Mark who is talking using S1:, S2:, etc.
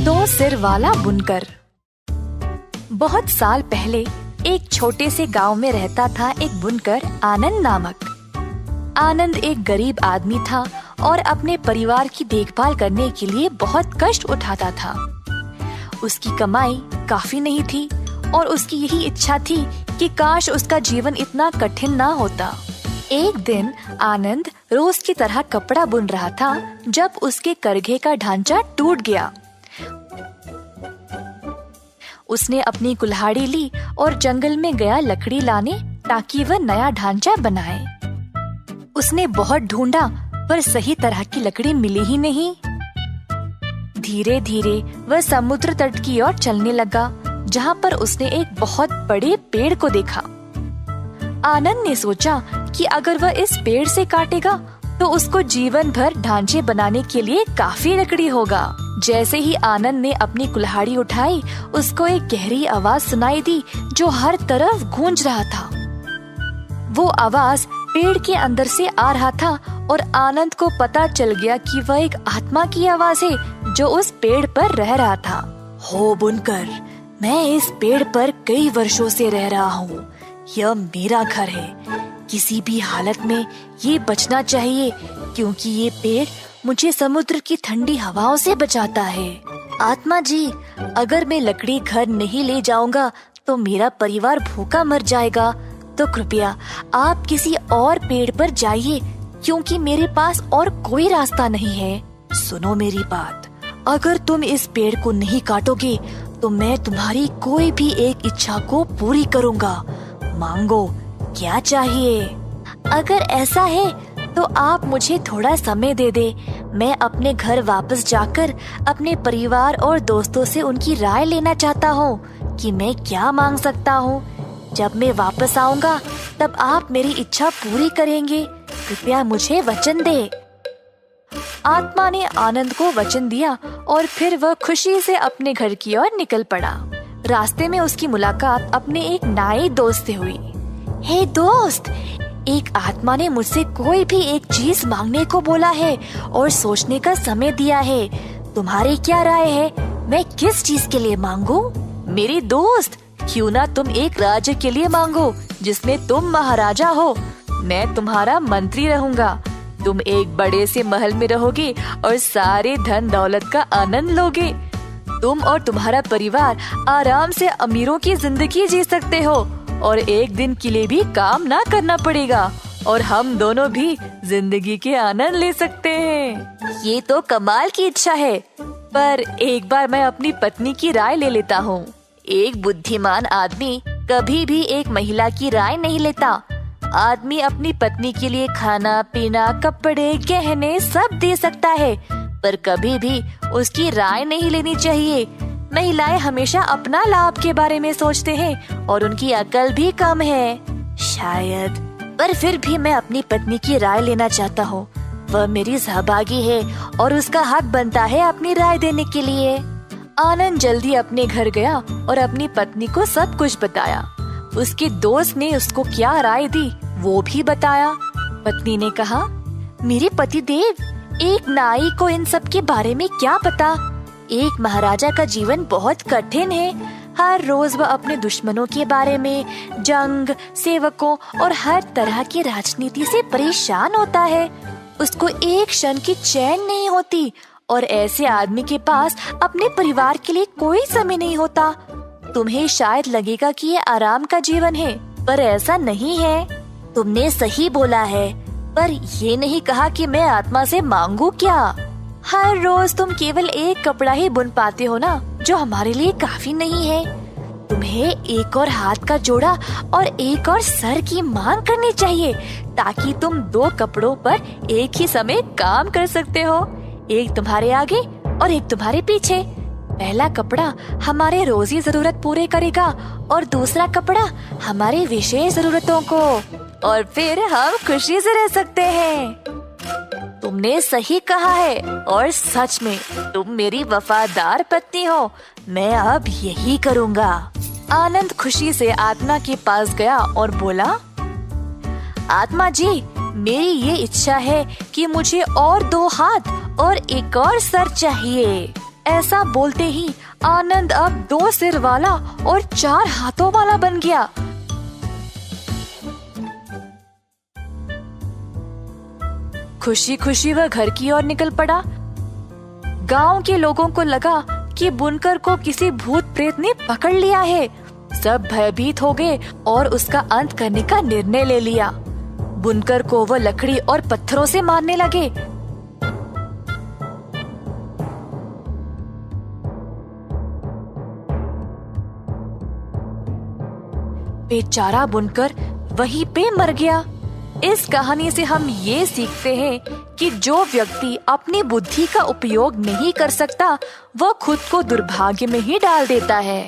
S1: दो सिर वाला बुनकर। बहुत साल पहले एक छोटे से गांव में रहता था एक बुनकर आनंद नामक। आनंद एक गरीब आदमी था और अपने परिवार की देखभाल करने के लिए बहुत कष्ट उठाता था। उसकी कमाई काफी नहीं थी और उसकी यही इच्छा थी कि काश उसका जीवन इतना कठिन ना होता। एक दिन आनंद रोज की तरह कपड़ा बुन रहा था जब उसके करघे का ढांचा टूट गया। उसने अपनी कुल्हाड़ी ली और जंगल में गया लकड़ी लाने ताकि वह नया ढांचा बनाए। उसने बहुत ढूंढा पर सही तरह की लकड़ी मिली ही नहीं। धीरे धीरे वह समुद्र तट की ओर चलने लगा, जहाँ पर उसने एक बहुत बड़े पेड़ को देखा। आनंद ने सोचा कि अगर वह इस पेड़ से काटेगा तो उसको जीवन भर ढांचे बनाने के लिए काफी लकड़ी होगा। जैसे ही आनंद ने अपनी कुल्हाड़ी उठाई, उसको एक गहरी आवाज सुनाई दी जो हर तरफ गूंज रहा था। वो आवाज पेड़ के अंदर से आ रहा था और आनंद को पता चल गया कि वह एक आत्मा की आवाज है जो उस पेड़ पर रह रहा था। हो बुनकर, मैं इस पेड़ पर कई वर्षों से रह रहा हूँ। यह मेरा घर है। किसी भी हालत में ये बचना चाहिए क्योंकि ये पेड़ मुझे समुद्र की ठंडी हवाओं से बचाता है। आत्मा जी, अगर मैं लकड़ी घर नहीं ले जाऊंगा तो मेरा परिवार भूखा मर जाएगा। तो कृपया आप किसी और पेड़ पर जाइए क्योंकि मेरे पास और कोई रास्ता नहीं है। सुनो मेरी बात, अगर तुम इस पेड़ को नहीं काटोगे तो मैं तुम्हारी कोई भी एक इच्छा को पूरी करूंगा। मांगो, क्या चाहिए? अगर ऐसा है तो आप मुझे थोड़ा समय दे दे। मैं अपने घर वापस जाकर अपने परिवार और दोस्तों से उनकी राय लेना चाहता हूँ कि मैं क्या मांग सकता हूँ। जब मैं वापस आऊँगा तब आप मेरी इच्छा पूरी करेंगे। कृपया मुझे वचन दे। आत्मा ने आनंद को वचन दिया और फिर वह खुशी से अपने घर की ओर निकल पड़ा। रास्ते में उसकी मुलाकात अपने एक नाई दोस्त से हुई। हे दोस्त, एक आत्मा ने मुझसे कोई भी एक चीज मांगने को बोला है और सोचने का समय दिया है। तुम्हारी क्या राय है? मैं किस चीज के लिए मांगू? मेरी दोस्त, क्यों ना तुम एक राज्य के लिए मांगो जिसमें तुम महाराजा हो। मैं तुम्हारा मंत्री रहूंगा। तुम एक बड़े से महल में रहोगे और सारे धन दौलत का आनंद लोगे। तुम और तुम्हारा परिवार आराम से अमीरों की जिंदगी जी सकते हो और एक दिन के लिए भी काम ना करना पड़ेगा और हम दोनों भी जिंदगी के आनंद ले सकते हैं। ये तो कमाल की इच्छा है, पर एक बार मैं अपनी पत्नी की राय ले लेता हूँ। एक बुद्धिमान आदमी कभी भी एक महिला की राय नहीं लेता। आदमी अपनी पत्नी के लिए खाना पीना, कपड़े, गहने सब दे सकता है, पर कभी भी उसकी राय नहीं लेनी चाहिए। महिलाएं हमेशा अपना लाभ के बारे में सोचते हैं और उनकी अकल भी कम है शायद, पर फिर भी मैं अपनी पत्नी की राय लेना चाहता हूँ। वह मेरी सहभागी है और उसका हक बनता है अपनी राय देने के लिए। आनंद जल्दी अपने घर गया और अपनी पत्नी को सब कुछ बताया। उसके दोस्त ने उसको क्या राय दी वो भी बताया। पत्नी ने कहा, मेरे पतिदेव, एक नाई को इन सब के बारे में क्या पता। एक महाराजा का जीवन बहुत कठिन है। हर रोज वह अपने दुश्मनों के बारे में, जंग, सेवकों और हर तरह की राजनीति से परेशान होता है। उसको एक क्षण की चैन नहीं होती और ऐसे आदमी के पास अपने परिवार के लिए कोई समय नहीं होता। तुम्हें शायद लगेगा कि ये आराम का जीवन है, पर ऐसा नहीं है। तुमने सही बोला है, पर ये नहीं कहा कि मैं आत्मा से मांगू क्या। हर रोज तुम केवल एक कपड़ा ही बुन पाते हो ना, जो हमारे लिए काफी नहीं है। तुम्हें एक और हाथ का जोड़ा और एक और सर की मांग करनी चाहिए ताकि तुम दो कपड़ों पर एक ही समय काम कर सकते हो। एक तुम्हारे आगे और एक तुम्हारे पीछे। पहला कपड़ा हमारे रोजी जरूरत पूरे करेगा और दूसरा कपड़ा हमारी विशेष जरूरतों को, और फिर हम खुशी से रह सकते हैं। तुमने सही कहा है और सच में तुम मेरी वफादार पत्नी हो। मैं अब यही करूँगा। आनंद खुशी से आत्मा के पास गया और बोला, आत्मा जी, मेरी ये इच्छा है कि मुझे और 2 हाथ और एक और सर चाहिए। ऐसा बोलते ही आनंद अब 2 सिर वाला और 4 हाथों वाला बन गया। खुशी खुशी वह घर की ओर निकल पड़ा। गांव के लोगों को लगा कि बुनकर को किसी भूत प्रेत ने पकड़ लिया है। सब भयभीत हो गए और उसका अंत करने का निर्णय ले लिया। बुनकर को वह लकड़ी और पत्थरों से मारने लगे। बेचारा बुनकर वहीं पे मर गया। इस कहानी से हम ये सीखते हैं कि जो व्यक्ति अपनी बुद्धि का उपयोग नहीं कर सकता, वह खुद को दुर्भाग्य में ही डाल देता है।